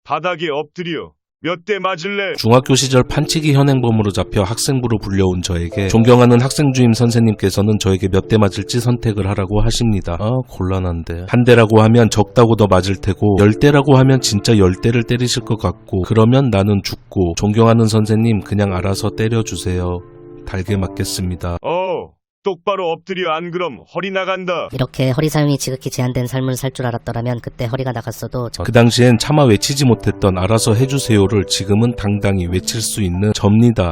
바닥에 엎드려 몇 대 맞을래? 중학교 시절 판치기 현행범으로 잡혀 학생부로 불려온 저에게 존경하는 학생주임 선생님께서는 저에게 몇 대 맞을지 선택을 하라고 하십니다. 곤란한데. 한 대라고 하면 적다고 더 맞을 테고 10대라고 하면 진짜 10대를 때리실 것 같고 그러면 나는 죽고 존경하는 선생님 그냥 알아서 때려주세요. 달게 맞겠습니다. 똑바로 엎드려 안 그럼 허리 나간다. 이렇게 허리 사용이 지극히 제한된 삶을 살 줄 알았더라면 그때 허리가 나갔어도 그 당시엔 차마 외치지 못했던 알아서 해주세요를 지금은 당당히 외칠 수 있는 접니다.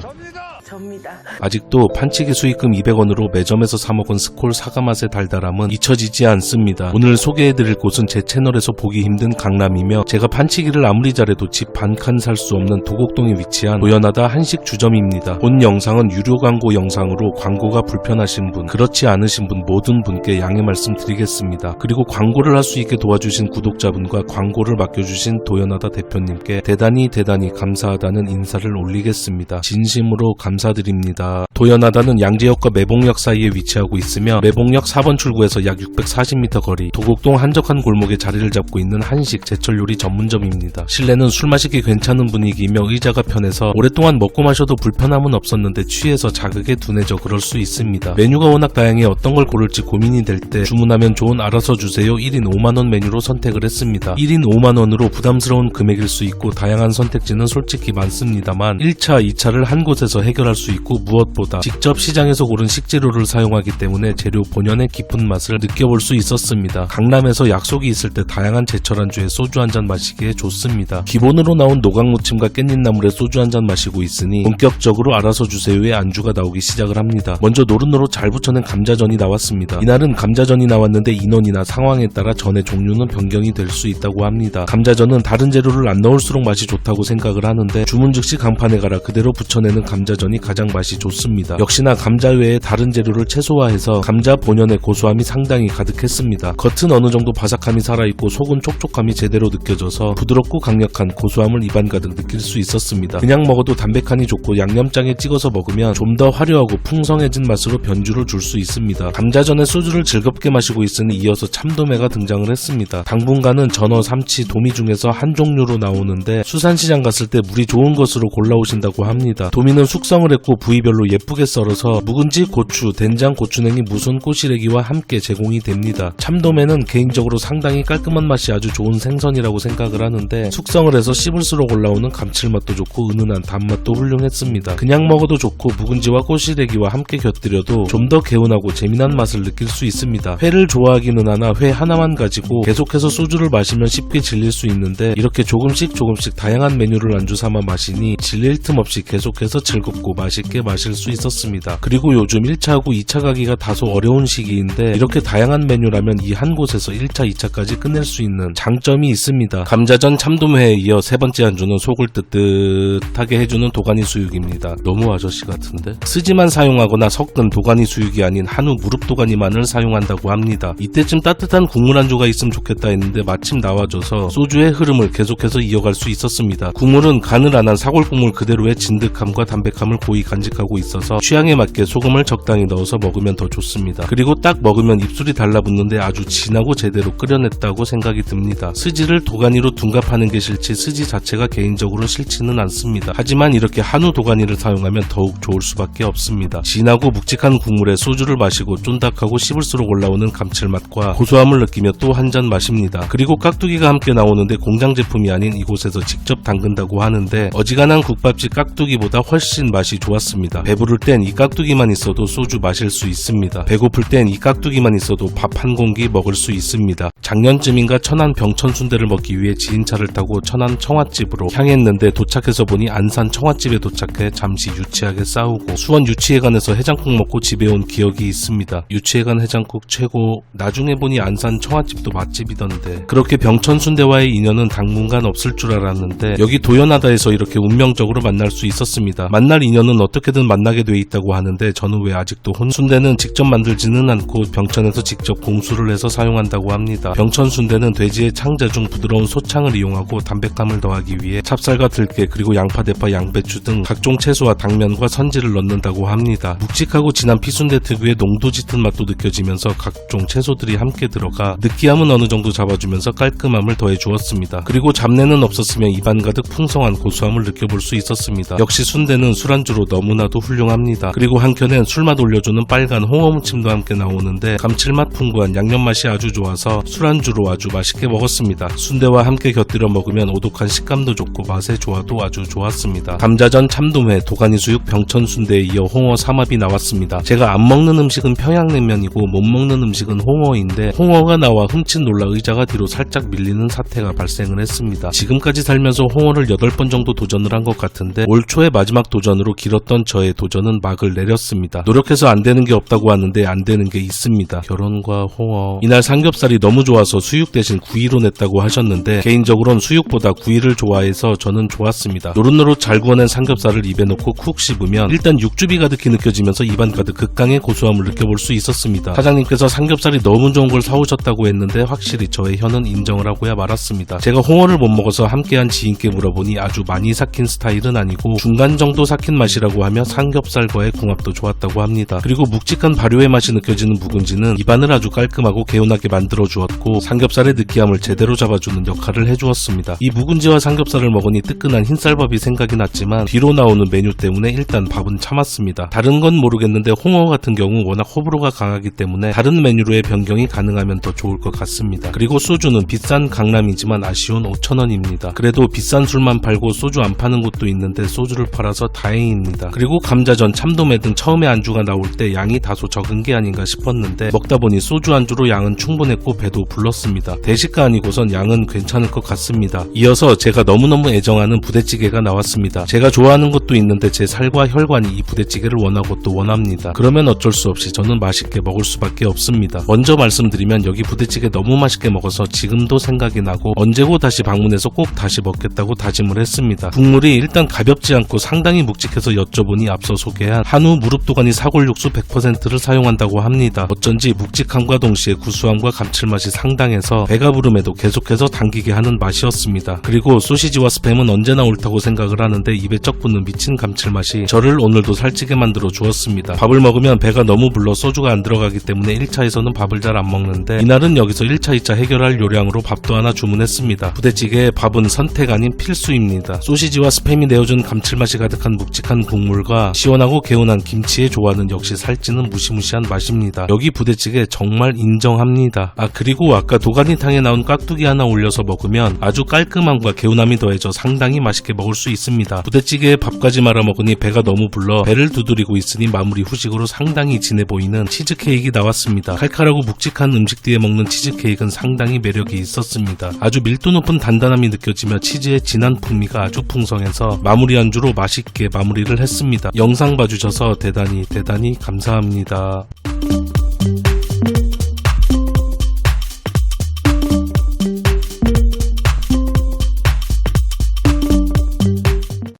아직도 판치기 수익금 200원으로 매점에서 사먹은 스콜 사과맛의 달달함은 잊혀지지 않습니다. 오늘 소개해드릴 곳은 제 채널에서 보기 힘든 강남이며 제가 판치기를 아무리 잘해도 집 반 칸 살 수 없는 도곡동에 위치한 도연하다 한식 주점입니다. 본 영상은 유료 광고 영상으로 광고가 불편하신 분, 그렇지 않으신 분 모든 분께 양해 말씀드리겠습니다. 그리고 광고를 할 수 있게 도와주신 구독자분과 광고를 맡겨주신 도연하다 대표님께 대단히 감사하다는 인사를 올리겠습니다. 진심으로 감사드립니다. 도연하다는 양재역과 매봉역 사이에 위치하고 있으며 매봉역 4번 출구에서 약 640m 거리 도곡동 한적한 골목에 자리를 잡고 있는 한식 제철 요리 전문점입니다. 실내는 술 마시기 괜찮은 분위기이며 의자가 편해서 오랫동안 먹고 마셔도 불편함은 없었는데 취해서 자극에 둔해져 그럴 수 있습니다. 메뉴가 워낙 다양해 어떤 걸 고를지 고민이 될 때 주문하면 좋은 알아서 주세요 1인 5만원 메뉴로 선택을 했습니다. 1인 5만원으로 부담스러운 금액일 수 있고 다양한 선택지는 솔직히 많습니다만 1차, 2차를 한 곳에서 해결할 수 있고 무엇보다 직접 시장에서 고른 식재료를 사용하기 때문에 재료 본연의 깊은 맛을 느껴볼 수 있었습니다. 강남에서 약속이 있을 때 다양한 제철 안주에 소주 한잔 마시기에 좋습니다. 기본으로 나온 노각무침과 깻잎나물에 소주 한잔 마시고 있으니 본격적으로 알아서 주세요의 안주가 나오기 시작을 합니다. 먼저 노릇노릇 잘 부쳐낸 감자전이 나왔습니다. 이날은 감자전이 나왔는데 인원이나 상황에 따라 전의 종류는 변경이 될 수 있다고 합니다. 감자전은 다른 재료를 안 넣을수록 맛이 좋다고 생각을 하는데 주문 즉시 강판에 갈아 그대로 부쳐내는 감자전이 가장 맛이 좋습니다. 역시나 감자 외에 다른 재료를 최소화해서 감자 본연의 고소함이 상당히 가득했습니다. 겉은 어느 정도 바삭함이 살아있고 속은 촉촉함이 제대로 느껴져서 부드럽고 강력한 고소함을 입안 가득 느낄 수 있었습니다. 그냥 먹어도 담백하니 좋고 양념장에 찍어서 먹으면 좀 더 화려하고 풍성해진 맛으로 변주를 줄 수 있습니다. 감자전에 소주를 즐겁게 마시고 있으니 이어서 참도매가 등장을 했습니다. 당분간은 전어, 삼치, 도미 중에서 한 종류로 나오는데 수산시장 갔을 때 물이 좋은 것으로 골라오신다고 합니다. 도미는 숙성을 했고 부위별로 예쁘게 썰어서 묵은지, 고추, 된장, 고추냉이, 무순, 꼬시래기와 함께 제공이 됩니다. 참도매는 개인적으로 상당히 깔끔한 맛이 아주 좋은 생선이라고 생각을 하는데 숙성을 해서 씹을수록 올라오는 감칠맛도 좋고 은은한 단맛도 훌륭했습니다. 그냥 먹어도 좋고 묵은지와 꼬시래기와 함께 곁들여도 좀 더 개운하고 재미난 맛을 느낄 수 있습니다. 회를 좋아하기는 하나 회 하나만 가지고 계속해서 소주를 마시면 쉽게 질릴 수 있는데 이렇게 조금씩 다양한 메뉴를 안주 삼아 마시니 질릴 틈 없이 계속해서 즐겁고 맛있게 마실 수 있었습니다. 그리고 요즘 1차하고 2차 가기가 다소 어려운 시기인데 이렇게 다양한 메뉴라면 이 한 곳에서 1차, 2차까지 끝낼 수 있는 장점이 있습니다. 감자전 참돔회에 이어 세 번째 안주는 속을 뜨뜻하게 해주는 도가니 수육입니다. 너무 아저씨 같은데? 스지만 사용하거나 섞은 도가니 수육이 아닌 한우 무릎 도가니만을 사용한다고 합니다. 이때쯤 따뜻한 국물 안주가 있으면 좋겠다 했는데 마침 나와줘서 소주의 흐름을 계속해서 이어갈 수 있었습니다. 국물은 간을 안 한 사골국물 그대로의 진득함과 담백함을 고이 간직하고 있어서 취향에 맞게 소금을 적당히 넣어서 먹으면 더 좋습니다. 그리고 딱 먹으면 입술이 달라붙는데 아주 진하고 제대로 끓여냈다고 생각이 듭니다. 스지를 도가니로 둔갑하는 게 싫지 스지 자체가 개인적으로 싫지는 않습니다. 하지만 이렇게 한우 도가니를 사용하면 더욱 좋을 수밖에 없습니다. 진하고 묵직한 국물에 소주를 마시고 쫀득하고 씹을수록 올라오는 감칠맛과 고소함을 느끼며 또 한 잔 마십니다. 그리고 깍두기가 함께 나오는데 공장 제품이 아닌 이곳에서 직접 담근다고 하는데 어지간한 국밥집 깍두기보다 훨씬 맛이 좋았습니다. 배부를 땐 이 깍두기만 있어도 소주 마실 수 있습니다. 배고플 땐 이 깍두기만 있어도 밥 한 공기 먹을 수 있습니다. 작년쯤인가 천안 병천 순대를 먹기 위해 지인차를 타고 천안 청화집으로 향했는데 도착해서 보니 안산 청화집에 도착해 잠시 유치하게 싸우고 수원 유치회관에서 해장국 먹고 집에 온 기억이 있습니다. 유치회관 해장국 최고. 나중에 보니 안산 청화집도 맛집이던데. 그렇게 병천 순대와의 인연은 당분간 없을 줄 알았는데 여기 도연하다에서 이렇게 운명적으로 만날 수 있었습니다. 만날 인연은 저는 어떻게든 만나게 돼 있다고 하는데 저는 왜 아직도 순대는 직접 만들지는 않고 병천에서 직접 공수를 해서 사용한다고 합니다. 병천 순대는 돼지의 창자 중 부드러운 소창을 이용하고 담백함을 더하기 위해 찹쌀과 들깨 그리고 양파, 대파, 양배추 등 각종 채소와 당면과 선지를 넣는다고 합니다. 묵직하고 진한 피순대 특유의 농도 짙은 맛도 느껴지면서 각종 채소들이 함께 들어가 느끼함은 어느 정도 잡아주면서 깔끔함을 더해 주었습니다. 그리고 잡내는 없었으며 입안 가득 풍성한 고소함을 느껴볼 수 있었습니다. 역시 순대는 술안주로 너무나도 훌륭합니다. 그리고 한켠엔 술맛 올려주는 빨간 홍어무침도 함께 나오는데 감칠맛 풍부한 양념 맛이 아주 좋아서 술안주로 아주 맛있게 먹었습니다. 순대와 함께 곁들여 먹으면 오독한 식감도 좋고 맛의 조화도 아주 좋았습니다. 감자전, 참돔회, 도가니수육, 병천순대에 이어 홍어 삼합이 나왔습니다. 제가 안 먹는 음식은 평양냉면이고 못 먹는 음식은 홍어인데 홍어가 나와 흠칫 놀라 의자가 뒤로 살짝 밀리는 사태가 발생을 했습니다. 지금까지 살면서 홍어를 8번 정도 도전을 한 것 같은데 올 초의 마지막 도전으로 길었던 저의 도전은 막을 내렸습니다. 노력해서 안 되는 게 없다고 하는데 안 되는 게 있습니다. 결혼과 홍어. 이날 삼겹살이 너무 좋아서 수육 대신 구이로 냈다고 하셨는데 개인적으로는 수육보다 구이를 좋아해서 저는 좋았습니다. 노릇노릇 잘 구워낸 삼겹살을 입에 넣고 쿡 씹으면 일단 육즙이 가득히 느껴지면서 입안 가득 극강의 고소함을 느껴볼 수 있었습니다. 사장님께서 삼겹살이 너무 좋은 걸 사오셨다고 했는데 확실히 저의 혀는 인정을 하고야 말았습니다. 제가 홍어를 못 먹어서 함께한 지인께 물어보니 아주 많이 삭힌 스타일은 아니고 중간 정도 삭힌 맛이라고 하며 삼겹살과의 궁합도 좋았다고 합니다. 그리고 묵직한 발효의 맛이 느껴지는 묵은지는 입안을 아주 깔끔하고 개운하게 만들어 주었고 삼겹살의 느끼함을 제대로 잡아주는 역할을 해주었습니다. 이 묵은지와 삼겹살을 먹으니 뜨끈한 흰쌀밥이 생각이 났지만 뒤로 나오는 메뉴 때문에 일단 밥은 참았습니다. 다른 건 모르겠는데 홍어 같은 경우 워낙 호불호가 강하기 때문에 다른 메뉴로의 변경이 가능하면 더 좋을 것 같습니다. 그리고 소주는 비싼 강남이지만 아쉬운 5,000원입니다. 그래도 비싼 술만 팔고 소주 안 파는 곳도 있는데 소주를 팔아서 다행입니다. 그리고 감자전, 참돔회 등 처음에 안주가 나올 때 양이 다소 적은 게 아닌가 싶었는데 먹다 보니 소주 안주로 양은 충분했고 배도 불렀습니다. 대식가 아니고선 양은 괜찮을 것 같습니다. 이어서 제가 너무너무 애정하는 부대찌개가 나왔습니다. 제가 좋아하는 것도 있는데 제 살과 혈관이 이 부대찌개를 원하고 또 원합니다. 그러면 어쩔 수 없이 저는 맛있게 먹을 수밖에 없습니다. 먼저 말씀드리면 여기 부대찌개 너무 맛있게 먹어서 지금도 생각이 나고 언제고 다시 방문해서 꼭 다시 먹겠다고 다짐을 했습니다. 국물이 일단 가볍지 않고 상당히 묵직해서 여쭤보니 앞서 소개한 한우 무릎도가니 사골육수 100%를 사용한다고 합니다. 어쩐지 묵직함과 동시에 구수함과 감칠맛이 상당해서 배가 부름에도 계속해서 당기게 하는 맛이었습니다. 그리고 소시지와 스팸은 언제나 옳다고 생각을 하는데 입에 쩍 붙는 미친 감칠맛이 저를 오늘도 살찌게 만들어 주었습니다. 밥을 먹으면 배가 너무 불러 소주가 안 들어가기 때문에 1차에서는 밥을 잘 안 먹는데 이날은 여기서 1차, 2차 해결할 요량으로 밥도 하나 주문했습니다. 부대찌개에 밥은 선택 아닌 필수입니다. 소시지와 스팸이 내어준 감칠맛이 가득한 묵직한 국물과 시원하고 개운한 김치의 조화는 역시 살찌는 무시무시한 맛입니다. 여기 부대찌개 정말 인정합니다. 그리고 아까 도가니탕에 나온 깍두기 하나 올려서 먹으면 아주 깔끔함과 개운함이 더해져 상당히 맛있게 먹을 수 있습니다. 부대찌개에 밥까지 말아 먹으니 배가 너무 불러 배를 두드리고 있으니 마무리 후식으로 상당히 진해 보이는 치즈케이크가 나왔습니다. 칼칼하고 묵직한 음식 뒤에 먹는 치즈케이크는 상당히 매력이 있었습니다. 아주 밀도 높은 단단함이 느껴지며 치즈의 진한 풍미가 아주 풍성해서 마무리 안주로 맛있게 마무리를 했습니다. 영상 봐주셔서 대단히 감사합니다.